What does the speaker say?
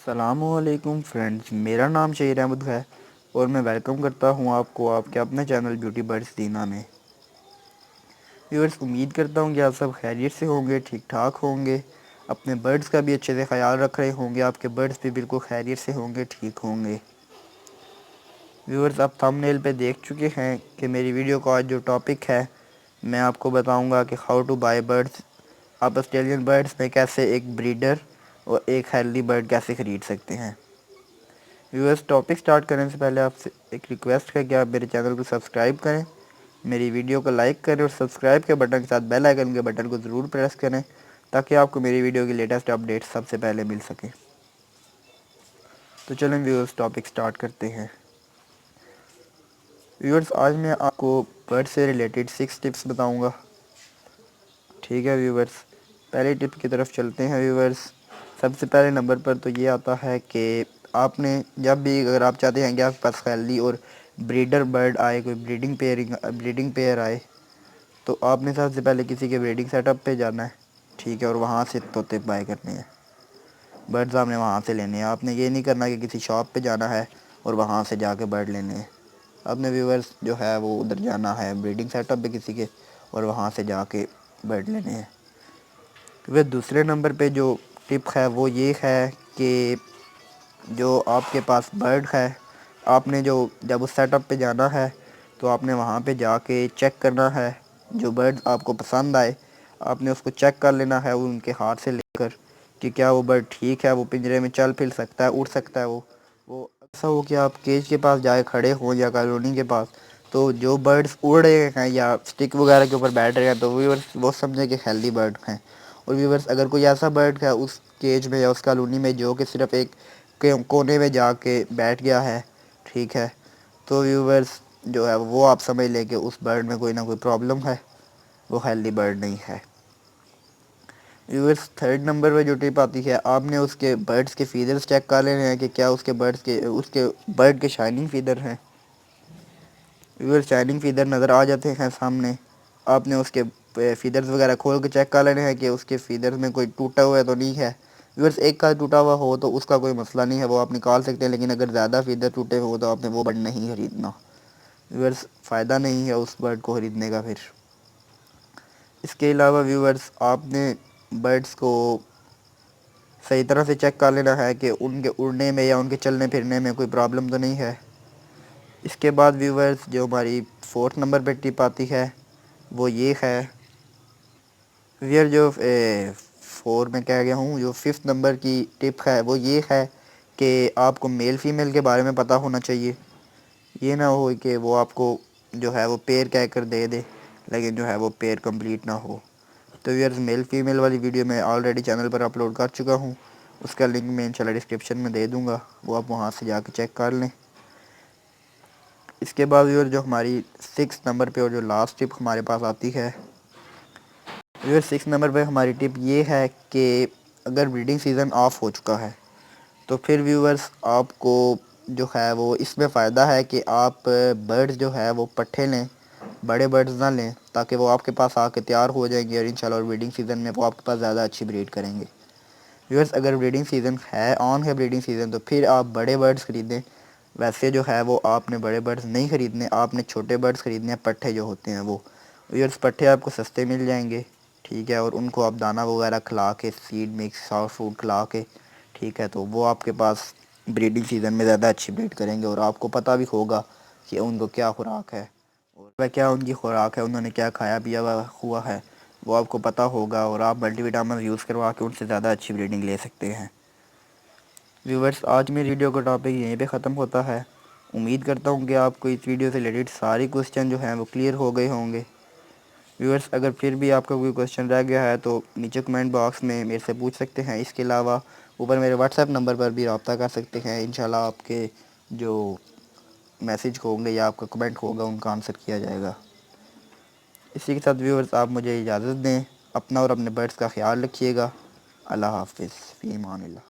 السلام علیکم فرینڈز، میرا نام شہیر احمد ہے اور میں ویلکم کرتا ہوں آپ کو آپ کے اپنے چینل بیوٹی برڈز دینا میں۔ ویورز، امید کرتا ہوں کہ آپ سب خیریت سے ہوں گے، ٹھیک ٹھاک ہوں گے، اپنے برڈز کا بھی اچھے سے خیال رکھ رہے ہوں گے، آپ کے برڈز بھی بالکل خیریت سے ہوں گے، ٹھیک ہوں گے۔ ویورز، آپ تھمبنیل پہ دیکھ چکے ہیں کہ میری ویڈیو کا آج جو ٹاپک ہے، میں آپ کو بتاؤں گا کہ ہاؤ ٹو بائی برڈز، آپ آسٹریلین برڈز میں کیسے ایک بریڈر اور ایک ہیلدی برڈ کیسے خرید سکتے ہیں۔ ویورز، ٹاپک سٹارٹ کرنے سے پہلے آپ سے ایک ریکویسٹ ہے کہ آپ میرے چینل کو سبسکرائب کریں، میری ویڈیو کو لائک کریں اور سبسکرائب کے بٹن کے ساتھ بیل آئیکن کے بٹن کو ضرور پریس کریں تاکہ آپ کو میری ویڈیو کی لیٹسٹ اپڈیٹ سب سے پہلے مل سکیں۔ تو چلیں ویورز، ٹاپک سٹارٹ کرتے ہیں۔ ویورز، آج میں آپ کو برڈ سے ریلیٹڈ 6 ٹپس بتاؤں گا، ٹھیک ہے ویورز۔ پہلے ٹپ کی طرف چلتے ہیں ویورز۔ سب سے پہلے نمبر پر تو یہ آتا ہے کہ آپ نے جب بھی اگر آپ چاہتے ہیں کہ آپ کے پاس ہیلدی اور بریڈر برڈ آئے، کوئی بریڈنگ پیئر آئے، تو آپ نے سب سے پہلے کسی کے بریڈنگ سیٹ اپ پہ جانا ہے، ٹھیک ہے، اور وہاں سے طوطے بائی کرنے ہیں، برڈز آپ نے وہاں سے لینے ہیں۔ آپ نے یہ نہیں کرنا کہ کسی شاپ پہ جانا ہے اور وہاں سے جا کے برڈ لینے ہیں۔ آپ نے ویورز جو ہے وہ ادھر جانا ہے بریڈنگ سیٹ اپ پہ کسی کے اور وہاں سے جا کے برڈ لینے ہیں۔ پھر دوسرے نمبر پہ جو ٹپ ہے وہ یہ ہے کہ جو آپ کے پاس برڈ ہے، آپ نے جب اس سیٹ اپ پہ جانا ہے تو آپ نے وہاں پہ جا کے چیک کرنا ہے، جو برڈ آپ کو پسند آئے آپ نے اس کو چیک کر لینا ہے ان کے ہاتھ سے لے کر کہ کیا وہ برڈ ٹھیک ہے، وہ پنجرے میں چل پھر سکتا ہے، اڑ سکتا ہے۔ وہ ایسا ہو کہ آپ کیج کے پاس جائے کھڑے ہوں یا کالونی کے پاس، تو جو برڈز اڑ رہے ہیں یا اسٹک وغیرہ کے اوپر بیٹھ رہے ہیں تو وہ سمجھے کہ ہیلدی برڈ ہیں۔ اور ویورز، اگر کوئی ایسا برڈ ہے اس کیج میں یا اس کالونی میں جو کہ صرف ایک کونے میں جا کے بیٹھ گیا ہے، ٹھیک ہے، تو ویورز جو ہے وہ آپ سمجھ لیں کہ اس برڈ میں کوئی نہ کوئی پرابلم ہے، وہ ہیلدی برڈ نہیں ہے۔ ویورز، تھرڈ نمبر پہ جو ٹپ آتی ہے، آپ نے اس کے برڈز کے فیدرز چیک کر لینے ہیں کہ کیا اس کے برڈ کے شائننگ فیدر ہیں۔ ویورز، شائننگ فیدر نظر آ جاتے ہیں سامنے، آپ نے اس کے فیدرز وغیرہ کھول کے چیک کر لینے ہیں کہ اس کے فیدرز میں کوئی ٹوٹا ہوا ہے تو نہیں ہے۔ ویورز، ایک کا ٹوٹا ہوا ہو تو اس کا کوئی مسئلہ نہیں ہے، وہ آپ نکال سکتے ہیں، لیکن اگر زیادہ فیدر ٹوٹے ہو تو آپ نے وہ برڈ نہیں خریدنا۔ ویورز، فائدہ نہیں ہے اس برڈ کو خریدنے کا۔ پھر اس کے علاوہ ویورز، آپ نے برڈز کو صحیح طرح سے چیک کر لینا ہے کہ ان کے اڑنے میں یا ان کے چلنے پھرنے میں کوئی پرابلم تو نہیں ہے۔ اس کے بعد ویورز، جو ہماری فورتھ نمبر پہ ٹپ آتی ہے وہ یہ ہے، جو فور میں کہہ گیا ہوں، جو ففتھ نمبر کی ٹپ ہے وہ یہ ہے کہ آپ کو میل فیمیل کے بارے میں پتہ ہونا چاہیے۔ یہ نہ ہو کہ وہ آپ کو جو ہے وہ پیر کہہ کر دے دے لیکن جو ہے وہ پیر کمپلیٹ نہ ہو۔ تو ویئرز، میل فیمیل والی ویڈیو میں آلریڈی چینل پر اپلوڈ کر چکا ہوں، اس کا لنک میں انشاءاللہ ڈسکرپشن میں دے دوں گا، وہ آپ وہاں سے جا کے چیک کر لیں۔ اس کے بعد ویئر جو ہماری 6 نمبر پہ اور جو لاسٹ ٹپ ہمارے پاس آتی ہے، ویئر 6 نمبر پہ ہماری ٹپ یہ ہے کہ اگر بریڈنگ سیزن آف ہو چکا ہے تو پھر ویورز آپ کو جو ہے وہ اس میں فائدہ ہے کہ آپ برڈز جو ہے وہ پٹھے لیں، بڑے برڈز نہ لیں، تاکہ وہ آپ کے پاس آ کے تیار ہو جائیں گے اور انشاءاللہ بریڈنگ سیزن میں وہ آپ کے پاس زیادہ اچھی بریڈ کریں گے۔ ویورز، اگر بریڈنگ سیزن ہے بریڈنگ سیزن تو پھر آپ بڑے برڈز خریدیں، ویسے جو ہے وہ آپ نے بڑے برڈز نہیں خریدنے، آپ نے چھوٹے برڈز خریدنے ہیں، پٹھے جو ہوتے ہیں وہ۔ ویورز، پٹھے آپ کو سستے مل جائیں گے، ٹھیک ہے، اور ان کو آپ دانہ وغیرہ کھلا کے، سیڈ مکس سافٹ فوڈ کھلا کے، ٹھیک ہے، تو وہ آپ کے پاس بریڈنگ سیزن میں زیادہ اچھی بریڈ کریں گے اور آپ کو پتہ بھی ہوگا کہ ان کو کیا خوراک ہے اور کیا ان کی خوراک ہے، انہوں نے کیا کھایا پیا ہوا ہے، وہ آپ کو پتہ ہوگا اور آپ ملٹی وٹامن یوز کروا کے ان سے زیادہ اچھی بریڈنگ لے سکتے ہیں۔ ویورز، آج میری ویڈیو کا ٹاپک یہیں پہ ختم ہوتا ہے۔ امید کرتا ہوں کہ آپ کو اس ویڈیو سے ریلیٹڈ ساری کوسچن جو ہیں وہ کلیئر ہو گئے ہوں گے۔ ویورز، اگر پھر بھی آپ کا کوئی کوسچن رہ گیا ہے تو نیچے کمنٹ باکس میں میرے سے پوچھ سکتے ہیں۔ اس کے علاوہ اوپر میرے واٹس ایپ نمبر پر بھی رابطہ کر سکتے ہیں، انشاءاللہ آپ کے جو میسج ہوں گے یا آپ کا کمنٹ ہوگا ان کا آنسر کیا جائے گا۔ اسی کے ساتھ ویورز، آپ مجھے اجازت دیں، اپنا اور اپنے برڈز کا خیال رکھیے گا۔ اللہ حافظ، فی امان اللہ۔